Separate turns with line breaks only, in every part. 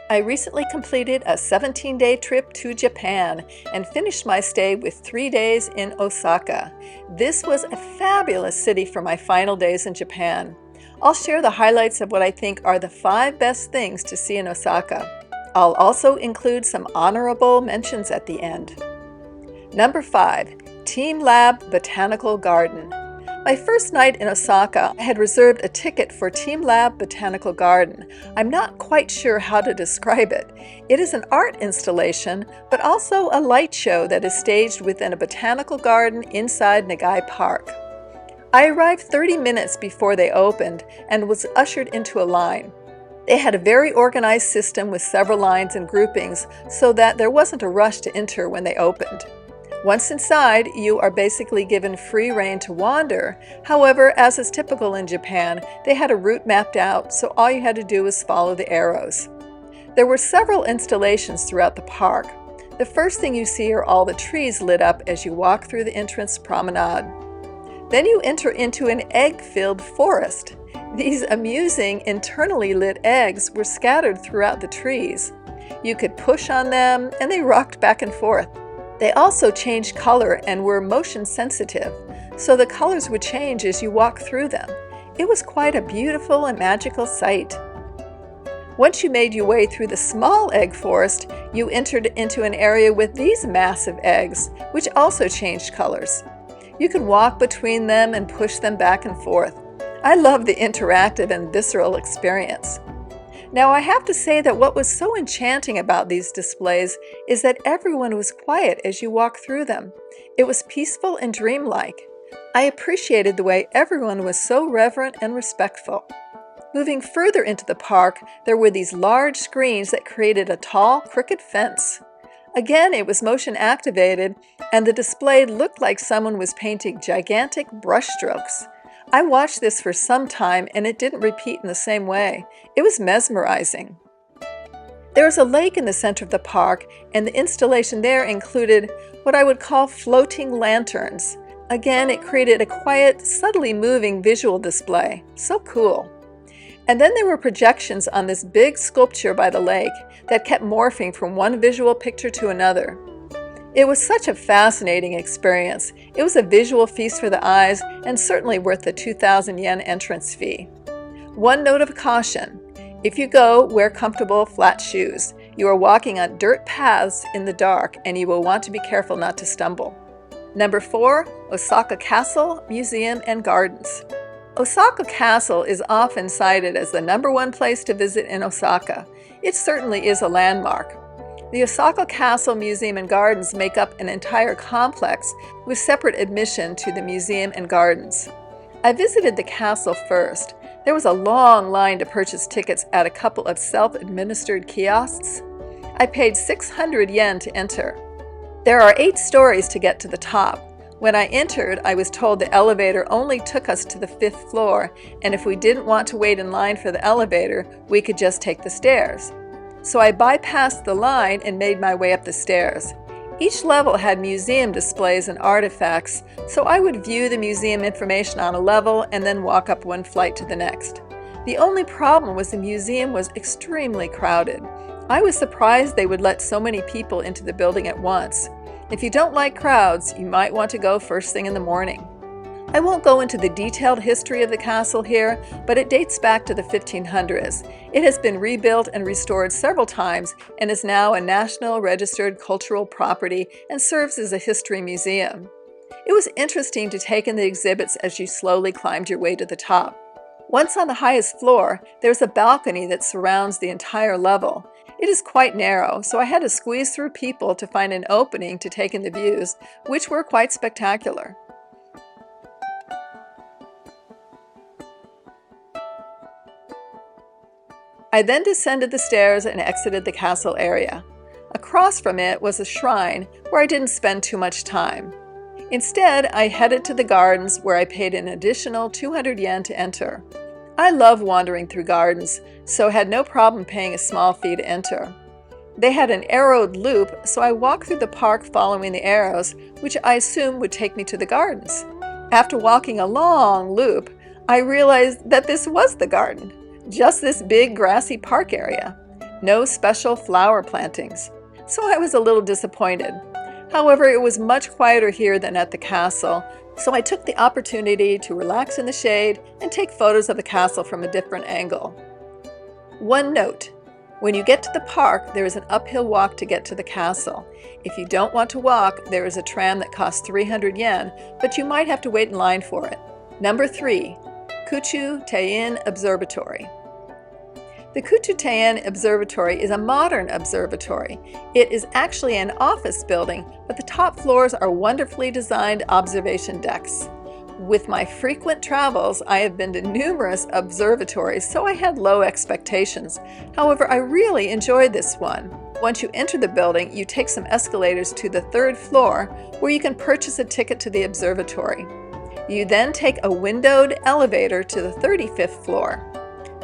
I recently completed a 17-day trip to Japan and finished my stay with 3 days in Osaka. This was a fabulous city for my final days in Japan. I'll share the highlights of what I think are the 5 best things to see in Osaka. I'll also include some honorable mentions at the end. Number 5. Team Lab Botanical Garden. My first night in Osaka, I had reserved a ticket for Team Lab Botanical Garden. I'm not quite sure how to describe it. It is an art installation, but also a light show that is staged within a botanical garden inside Nagai Park. I arrived 30 minutes before they opened and was ushered into a line. They had a very organized system with several lines and groupings so that there wasn't a rush to enter when they opened. Once inside, you are basically given free rein to wander. However, as is typical in Japan, they had a route mapped out, so all you had to do was follow the arrows. There were several installations throughout the park. The first thing you see are all the trees lit up as you walk through the entrance promenade. Then you enter into an egg-filled forest. These amusing, internally lit eggs were scattered throughout the trees. You could push on them, and they rocked back and forth. They also changed color and were motion sensitive, so the colors would change as you walk through them. It was quite a beautiful and magical sight. Once you made your way through the small egg forest, you entered into an area with these massive eggs, which also changed colors. You could walk between them and push them back and forth. I love the interactive and visceral experience. Now, I have to say that what was so enchanting about these displays is that everyone was quiet as you walked through them. It was peaceful and dreamlike. I appreciated the way everyone was so reverent and respectful. Moving further into the park, there were these large screens that created a tall, crooked fence. Again, it was motion activated, and the display looked like someone was painting gigantic brushstrokes. I watched this for some time and it didn't repeat in the same way. It was mesmerizing. There was a lake in the center of the park, and the installation there included what I would call floating lanterns. Again, it created a quiet, subtly moving visual display. So cool. And then there were projections on this big sculpture by the lake that kept morphing from one visual picture to another. It was such a fascinating experience. It was a visual feast for the eyes and certainly worth the 2,000 yen entrance fee. One note of caution: if you go, wear comfortable flat shoes. You are walking on dirt paths in the dark and you will want to be careful not to stumble. Number 4, Osaka Castle, Museum and Gardens. Osaka Castle is often cited as the #1 place to visit in Osaka. It certainly is a landmark. The Osaka Castle Museum and Gardens make up an entire complex with separate admission to the museum and gardens. I visited the castle first. There was a long line to purchase tickets at a couple of self-administered kiosks. I paid 600 yen to enter. There are 8 stories to get to the top. When I entered, I was told the elevator only took us to the 5th floor, and if we didn't want to wait in line for the elevator, we could just take the stairs. So I bypassed the line and made my way up the stairs. Each level had museum displays and artifacts, so I would view the museum information on a level and then walk up one flight to the next. The only problem was the museum was extremely crowded. I was surprised they would let so many people into the building at once. If you don't like crowds, you might want to go first thing in the morning. I won't go into the detailed history of the castle here, but it dates back to the 1500s. It has been rebuilt and restored several times and is now a National Registered Cultural Property and serves as a history museum. It was interesting to take in the exhibits as you slowly climbed your way to the top. Once on the highest floor, there's a balcony that surrounds the entire level. It is quite narrow, so I had to squeeze through people to find an opening to take in the views, which were quite spectacular. I then descended the stairs and exited the castle area. Across from it was a shrine where I didn't spend too much time. Instead, I headed to the gardens where I paid an additional 200 yen to enter. I love wandering through gardens, so had no problem paying a small fee to enter. They had an arrowed loop, so I walked through the park following the arrows, which I assumed would take me to the gardens. After walking a long loop, I realized that this was the garden. Just this big grassy park area. No special flower plantings, so I was a little disappointed. However, it was much quieter here than at the castle, so I took the opportunity to relax in the shade and take photos of the castle from a different angle. One note: when you get to the park, there is an uphill walk to get to the castle. If you don't want to walk, there is a tram that costs 300 yen, but you might have to wait in line for it. Number 3. Kuchu Teien Observatory. The Kuchu Teien Observatory is a modern observatory. It is actually an office building, but the top floors are wonderfully designed observation decks. With my frequent travels, I have been to numerous observatories, so I had low expectations. However, I really enjoyed this one. Once you enter the building, you take some escalators to the 3rd floor, where you can purchase a ticket to the observatory. You then take a windowed elevator to the 35th floor.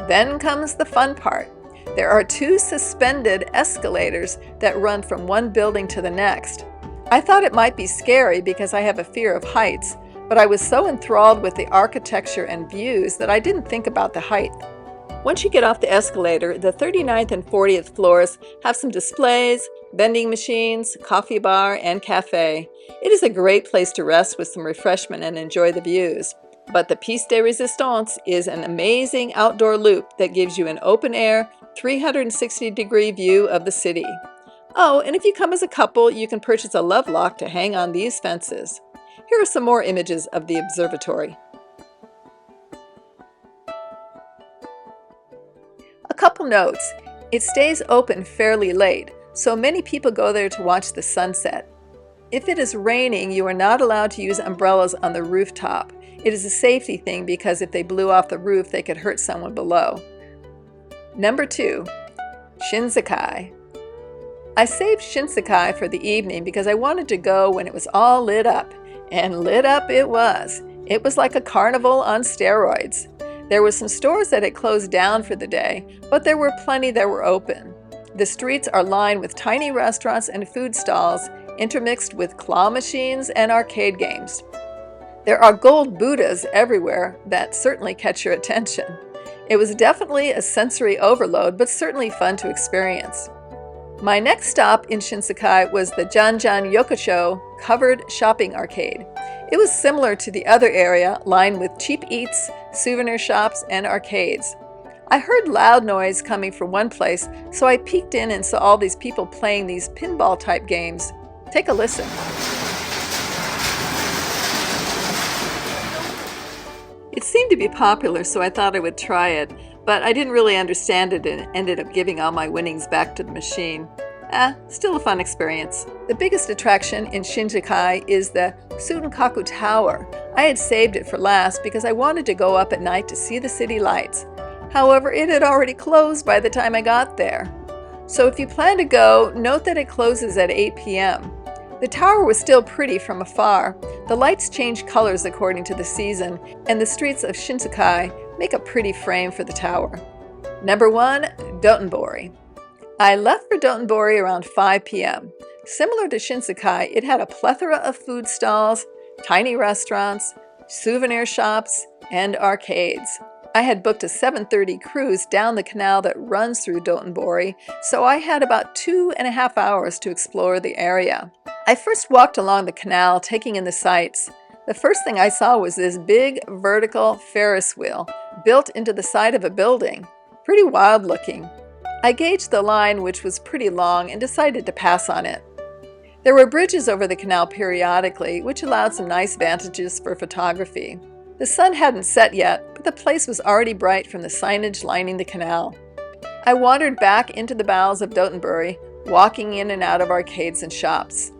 Then comes the fun part. There are 2 suspended escalators that run from one building to the next. I thought it might be scary because I have a fear of heights, but I was so enthralled with the architecture and views that I didn't think about the height. Once you get off the escalator, the 39th and 40th floors have some displays, vending machines, coffee bar, and cafe. It is a great place to rest with some refreshment and enjoy the views. But the piece de resistance is an amazing outdoor loop that gives you an open-air, 360-degree view of the city. Oh, and if you come as a couple, you can purchase a love lock to hang on these fences. Here are some more images of the observatory. A couple notes. It stays open fairly late, so many people go there to watch the sunset. If it is raining, you are not allowed to use umbrellas on the rooftop. It is a safety thing because if they blew off the roof, they could hurt someone below. Number 2. Shinsekai. I saved Shinsekai for the evening because I wanted to go when it was all lit up. And lit up it was. It was like a carnival on steroids. There were some stores that had closed down for the day, but there were plenty that were open. The streets are lined with tiny restaurants and food stalls, intermixed with claw machines and arcade games. There are gold Buddhas everywhere that certainly catch your attention. It was definitely a sensory overload, but certainly fun to experience. My next stop in Shinsekai was the Janjan Yokusho covered shopping arcade. It was similar to the other area, lined with cheap eats, souvenir shops, and arcades. I heard loud noise coming from one place, so I peeked in and saw all these people playing these pinball-type games. Take a listen. It seemed to be popular, so I thought I would try it, but I didn't really understand it and ended up giving all my winnings back to the machine. Still a fun experience. The biggest attraction in Shinsekai is the Tsutenkaku Tower. I had saved it for last because I wanted to go up at night to see the city lights. However, it had already closed by the time I got there. So if you plan to go, note that it closes at 8 p.m. The tower was still pretty from afar. The lights change colors according to the season, and the streets of Shinsekai make a pretty frame for the tower. Number 1. Dotonbori. I left for Dotonbori around 5 p.m. Similar to Shinsekai, it had a plethora of food stalls, tiny restaurants, souvenir shops, and arcades. I had booked a 7:30 cruise down the canal that runs through Dotonbori, so I had about 2.5 hours to explore the area. I first walked along the canal, taking in the sights. The first thing I saw was this big vertical Ferris wheel built into the side of a building. Pretty wild looking. I gauged the line, which was pretty long, and decided to pass on it. There were bridges over the canal periodically, which allowed some nice vantages for photography. The sun hadn't set yet, but the place was already bright from the signage lining the canal. I wandered back into the bowels of Dotonbori, walking in and out of arcades and shops.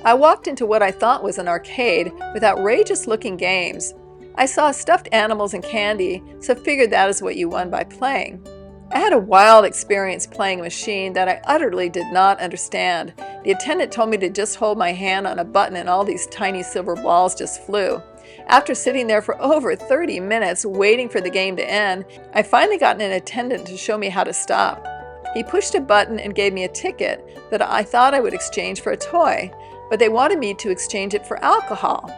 I walked into what I thought was an arcade with outrageous-looking games. I saw stuffed animals and candy, so figured that is what you won by playing. I had a wild experience playing a machine that I utterly did not understand. The attendant told me to just hold my hand on a button and all these tiny silver balls just flew. After sitting there for over 30 minutes waiting for the game to end, I finally got an attendant to show me how to stop. He pushed a button and gave me a ticket that I thought I would exchange for a toy, but they wanted me to exchange it for alcohol.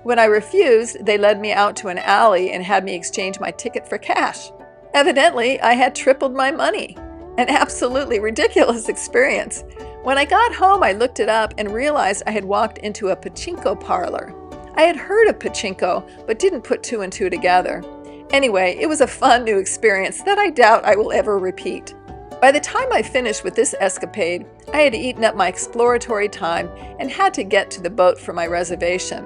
When I refused, they led me out to an alley and had me exchange my ticket for cash. Evidently, I had tripled my money. An absolutely ridiculous experience. When I got home, I looked it up and realized I had walked into a pachinko parlor. I had heard of pachinko, but didn't put two and two together. Anyway, it was a fun new experience that I doubt I will ever repeat. By the time I finished with this escapade, I had eaten up my exploratory time and had to get to the boat for my reservation.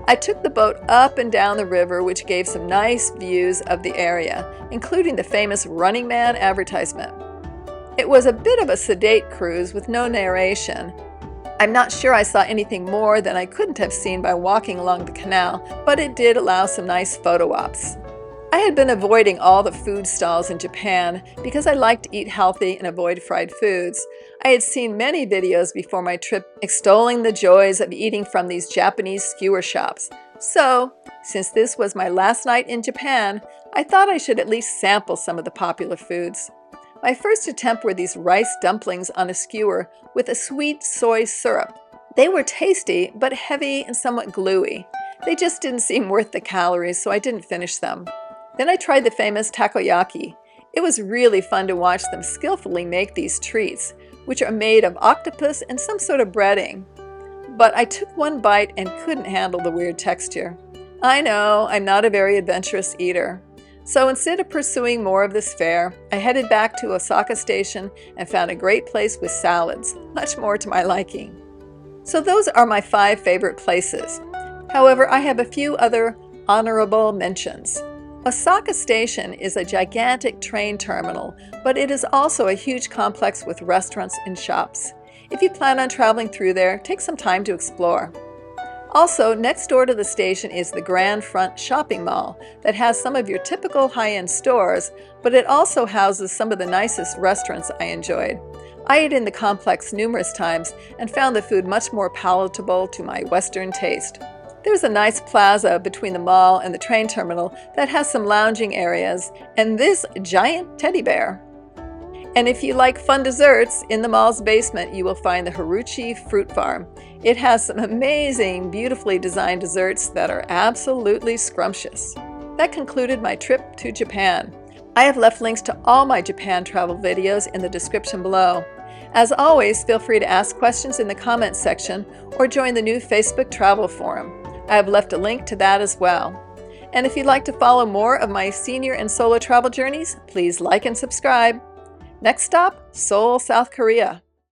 I took the boat up and down the river, which gave some nice views of the area, including the famous Running Man advertisement. It was a bit of a sedate cruise with no narration. I'm not sure I saw anything more than I couldn't have seen by walking along the canal, but it did allow some nice photo ops. I had been avoiding all the food stalls in Japan because I like to eat healthy and avoid fried foods. I had seen many videos before my trip extolling the joys of eating from these Japanese skewer shops. So, since this was my last night in Japan, I thought I should at least sample some of the popular foods. My first attempt were these rice dumplings on a skewer with a sweet soy syrup. They were tasty, but heavy and somewhat gluey. They just didn't seem worth the calories, so I didn't finish them. Then I tried the famous takoyaki. It was really fun to watch them skillfully make these treats, which are made of octopus and some sort of breading. But I took one bite and couldn't handle the weird texture. I know, I'm not a very adventurous eater. So instead of pursuing more of this fare, I headed back to Osaka Station and found a great place with salads, much more to my liking. So those are my 5 favorite places. However, I have a few other honorable mentions. Osaka Station is a gigantic train terminal, but it is also a huge complex with restaurants and shops. If you plan on traveling through there, take some time to explore. Also, next door to the station is the Grand Front Shopping Mall that has some of your typical high-end stores, but it also houses some of the nicest restaurants I enjoyed. I ate in the complex numerous times and found the food much more palatable to my Western taste. There's a nice plaza between the mall and the train terminal that has some lounging areas and this giant teddy bear. And if you like fun desserts, in the mall's basement you will find the Haruchi Fruit Farm. It has some amazing, beautifully designed desserts that are absolutely scrumptious. That concluded my trip to Japan. I have left links to all my Japan travel videos in the description below. As always, feel free to ask questions in the comments section or join the new Facebook travel forum. I have left a link to that as well. And if you'd like to follow more of my senior and solo travel journeys, please like and subscribe. Next stop, Seoul, South Korea.